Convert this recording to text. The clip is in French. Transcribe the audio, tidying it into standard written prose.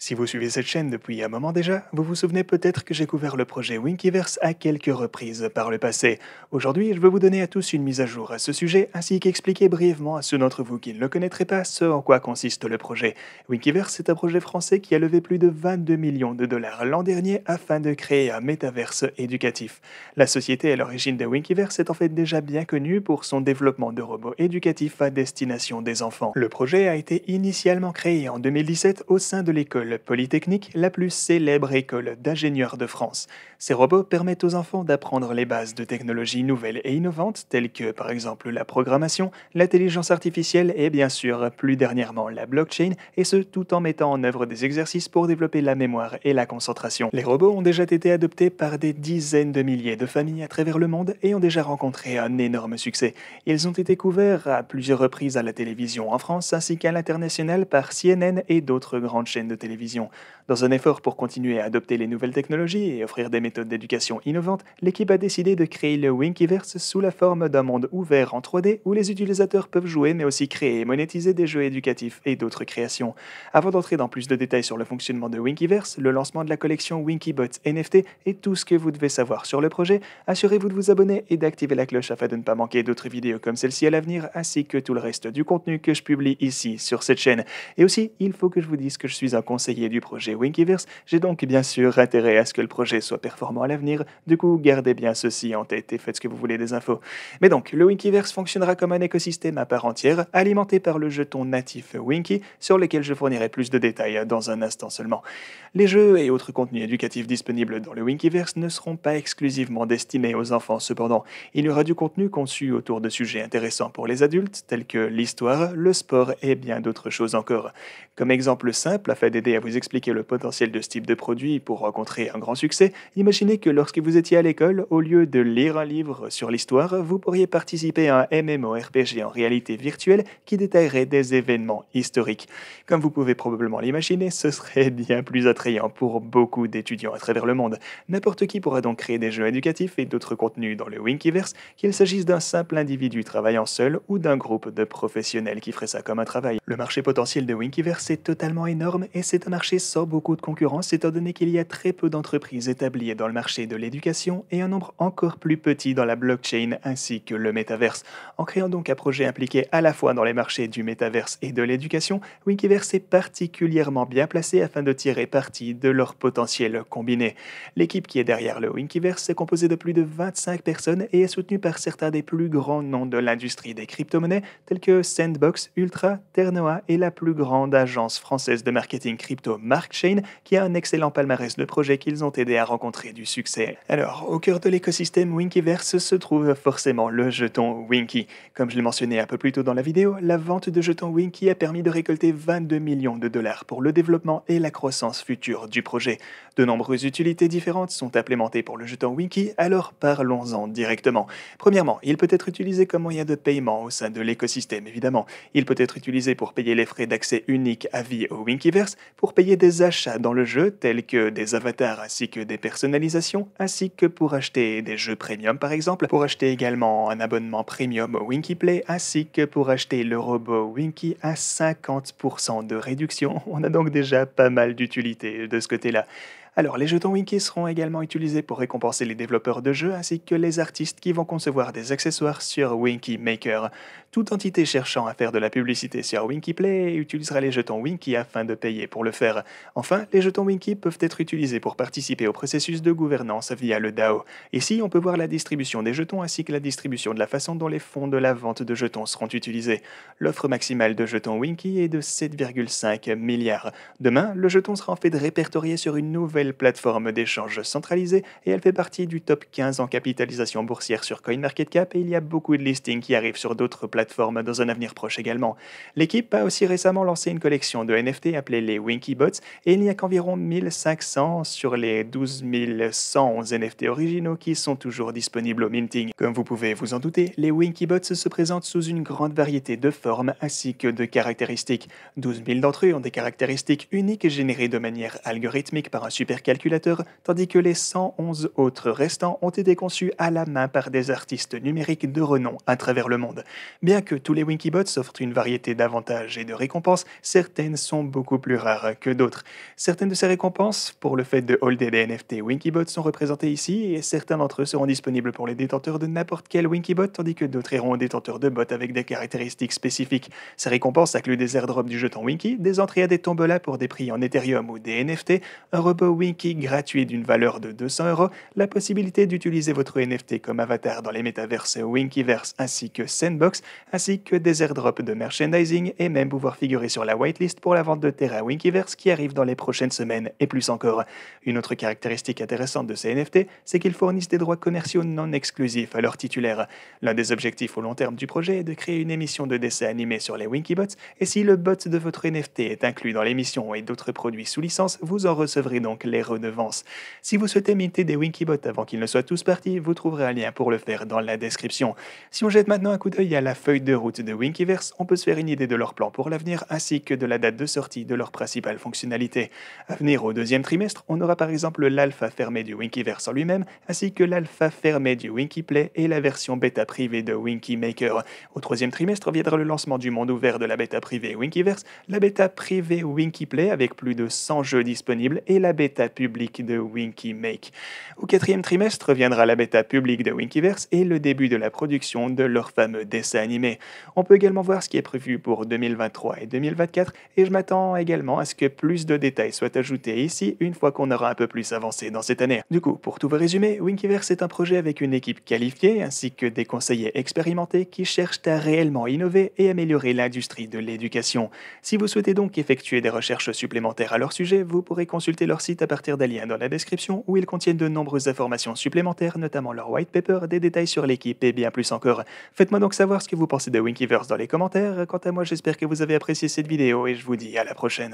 Si vous suivez cette chaîne depuis un moment déjà, vous vous souvenez peut-être que j'ai couvert le projet Winkiverse à quelques reprises par le passé. Aujourd'hui, je veux vous donner à tous une mise à jour à ce sujet, ainsi qu'expliquer brièvement à ceux d'entre vous qui ne le connaîtraient pas ce en quoi consiste le projet. Winkiverse est un projet français qui a levé plus de 22 millions de dollars l'an dernier afin de créer un métaverse éducatif. La société à l'origine de Winkiverse est en fait déjà bien connue pour son développement de robots éducatifs à destination des enfants. Le projet a été initialement créé en 2017 au sein de l'école Polytechnique, la plus célèbre école d'ingénieurs de France. Ces robots permettent aux enfants d'apprendre les bases de technologies nouvelles et innovantes telles que par exemple la programmation, l'intelligence artificielle et bien sûr plus dernièrement la blockchain, et ce tout en mettant en œuvre des exercices pour développer la mémoire et la concentration. Les robots ont déjà été adoptés par des dizaines de milliers de familles à travers le monde et ont déjà rencontré un énorme succès. Ils ont été couverts à plusieurs reprises à la télévision en France ainsi qu'à l'international par CNN et d'autres grandes chaînes de télévision. Dans un effort pour continuer à adopter les nouvelles technologies et offrir des méthodes d'éducation innovantes, l'équipe a décidé de créer le Winkiverse sous la forme d'un monde ouvert en 3D où les utilisateurs peuvent jouer mais aussi créer et monétiser des jeux éducatifs et d'autres créations. Avant d'entrer dans plus de détails sur le fonctionnement de Winkiverse, le lancement de la collection Winkibots NFT et tout ce que vous devez savoir sur le projet, assurez-vous de vous abonner et d'activer la cloche afin de ne pas manquer d'autres vidéos comme celle-ci à l'avenir ainsi que tout le reste du contenu que je publie ici sur cette chaîne. Et aussi, il faut que je vous dise que je suis un conseiller du projet Winkiverse, j'ai donc bien sûr intérêt à ce que le projet soit performant à l'avenir, du coup gardez bien ceci en tête et faites ce que vous voulez des infos. Mais donc, le Winkiverse fonctionnera comme un écosystème à part entière, alimenté par le jeton natif Winky, sur lequel je fournirai plus de détails dans un instant seulement. Les jeux et autres contenus éducatifs disponibles dans le Winkiverse ne seront pas exclusivement destinés aux enfants cependant. Il y aura du contenu conçu autour de sujets intéressants pour les adultes, tels que l'histoire, le sport et bien d'autres choses encore. Comme exemple simple, afin d'aider à vous expliquer le potentiel de ce type de produit pour rencontrer un grand succès, imaginez que lorsque vous étiez à l'école, au lieu de lire un livre sur l'histoire, vous pourriez participer à un MMORPG en réalité virtuelle qui détaillerait des événements historiques. Comme vous pouvez probablement l'imaginer, ce serait bien plus attrayant pour beaucoup d'étudiants à travers le monde. N'importe qui pourra donc créer des jeux éducatifs et d'autres contenus dans le Winkiverse, qu'il s'agisse d'un simple individu travaillant seul ou d'un groupe de professionnels qui ferait ça comme un travail. Le marché potentiel de Winkiverse est totalement énorme et c'est un marché sans beaucoup de concurrence étant donné qu'il y a très peu d'entreprises établies dans le marché de l'éducation et un nombre encore plus petit dans la blockchain ainsi que le métaverse. En créant donc un projet impliqué à la fois dans les marchés du métaverse et de l'éducation, Winkiverse est particulièrement bien placé afin de tirer parti de leur potentiel combiné. L'équipe qui est derrière le Winkiverse est composée de plus de 25 personnes et est soutenue par certains des plus grands noms de l'industrie des crypto-monnaies tels que Sandbox, Ultra, Ternoa et la plus grande agence française de marketing crypto Markchain qui a un excellent palmarès de projets qu'ils ont aidé à rencontrer du succès. Alors, au cœur de l'écosystème Winkiverse se trouve forcément le jeton Winky. Comme je l'ai mentionné un peu plus tôt dans la vidéo, la vente de jetons Winky a permis de récolter 22 millions de dollars pour le développement et la croissance future du projet. De nombreuses utilités différentes sont implémentées pour le jeton Winky, alors parlons-en directement. Premièrement, il peut être utilisé comme moyen de paiement au sein de l'écosystème, évidemment. Il peut être utilisé pour payer les frais d'accès unique à vie au Winkiverse, pour payer des achats dans le jeu, tels que des avatars ainsi que des personnalisations, ainsi que pour acheter des jeux premium par exemple, pour acheter également un abonnement premium au Winkiplay, ainsi que pour acheter le robot Winky à 50% de réduction. On a donc déjà pas mal d'utilité de ce côté-là. Alors, les jetons Winky seront également utilisés pour récompenser les développeurs de jeux ainsi que les artistes qui vont concevoir des accessoires sur Winky Maker. Toute entité cherchant à faire de la publicité sur Winkiplay utilisera les jetons Winky afin de payer pour le faire. Enfin, les jetons Winky peuvent être utilisés pour participer au processus de gouvernance via le DAO. Ici, on peut voir la distribution des jetons ainsi que la distribution de la façon dont les fonds de la vente de jetons seront utilisés. L'offre maximale de jetons Winky est de 7,5 milliards. Demain, le jeton sera en fait répertorié sur une nouvelle plateforme d'échange centralisée et elle fait partie du top 15 en capitalisation boursière sur CoinMarketCap et il y a beaucoup de listings qui arrivent sur d'autres plateformes dans un avenir proche également. L'équipe a aussi récemment lancé une collection de NFT appelée les Winkibots et il n'y a qu'environ 1500 sur les 12 111 NFT originaux qui sont toujours disponibles au minting. Comme vous pouvez vous en douter, les Winkibots se présentent sous une grande variété de formes ainsi que de caractéristiques. 12 000 d'entre eux ont des caractéristiques uniques générées de manière algorithmique par un super supercalculateur, tandis que les 111 autres restants ont été conçus à la main par des artistes numériques de renom à travers le monde. Bien que tous les Winkybots offrent une variété d'avantages et de récompenses, certaines sont beaucoup plus rares que d'autres. Certaines de ces récompenses, pour le fait de holder des NFT Winkybot, sont représentées ici et certains d'entre eux seront disponibles pour les détenteurs de n'importe quel Winkybot, tandis que d'autres iront aux détenteurs de bots avec des caractéristiques spécifiques. Ces récompenses incluent des airdrops du jeton Winky, des entrées à des tombolas pour des prix en Ethereum ou des NFT, un robot Winky gratuit d'une valeur de 200 €, la possibilité d'utiliser votre NFT comme avatar dans les métaverses Winkyverse ainsi que Sandbox, ainsi que des airdrops de merchandising et même pouvoir figurer sur la whitelist pour la vente de Terra Winkyverse qui arrive dans les prochaines semaines et plus encore. Une autre caractéristique intéressante de ces NFT, c'est qu'ils fournissent des droits commerciaux non exclusifs à leurs titulaires. L'un des objectifs au long terme du projet est de créer une émission de dessin animé sur les Winkybots, et si le bot de votre NFT est inclus dans l'émission et d'autres produits sous licence, vous en recevrez donc les redevances. Si vous souhaitez minter des Winkybots avant qu'ils ne soient tous partis, vous trouverez un lien pour le faire dans la description. Si on jette maintenant un coup d'œil à la feuille de route de Winkyverse, on peut se faire une idée de leurs plans pour l'avenir ainsi que de la date de sortie de leurs principales fonctionnalités. À venir au deuxième trimestre, on aura par exemple l'alpha fermé du Winkyverse en lui-même, ainsi que l'alpha fermé du Winkyplay et la version bêta privée de Winkymaker. Au troisième trimestre viendra le lancement du monde ouvert de la bêta privée Winkyverse, la bêta privée Winkyplay avec plus de 100 jeux disponibles et la bêta publique de Winkymake. Au quatrième trimestre viendra la bêta publique de Winkyverse et le début de la production de leur fameux dessin animé. On peut également voir ce qui est prévu pour 2023 et 2024 et je m'attends également à ce que plus de détails soient ajoutés ici une fois qu'on aura un peu plus avancé dans cette année. Du coup, pour tout vous résumer, Winkyverse est un projet avec une équipe qualifiée ainsi que des conseillers expérimentés qui cherchent à réellement innover et améliorer l'industrie de l'éducation. Si vous souhaitez donc effectuer des recherches supplémentaires à leur sujet, vous pourrez consulter leur site à partir d'un lien dans la description où ils contiennent de nombreuses informations supplémentaires, notamment leur white paper, des détails sur l'équipe et bien plus encore. Faites-moi donc savoir ce que vous pensez de Winkyverse dans les commentaires. Quant à moi, j'espère que vous avez apprécié cette vidéo et je vous dis à la prochaine.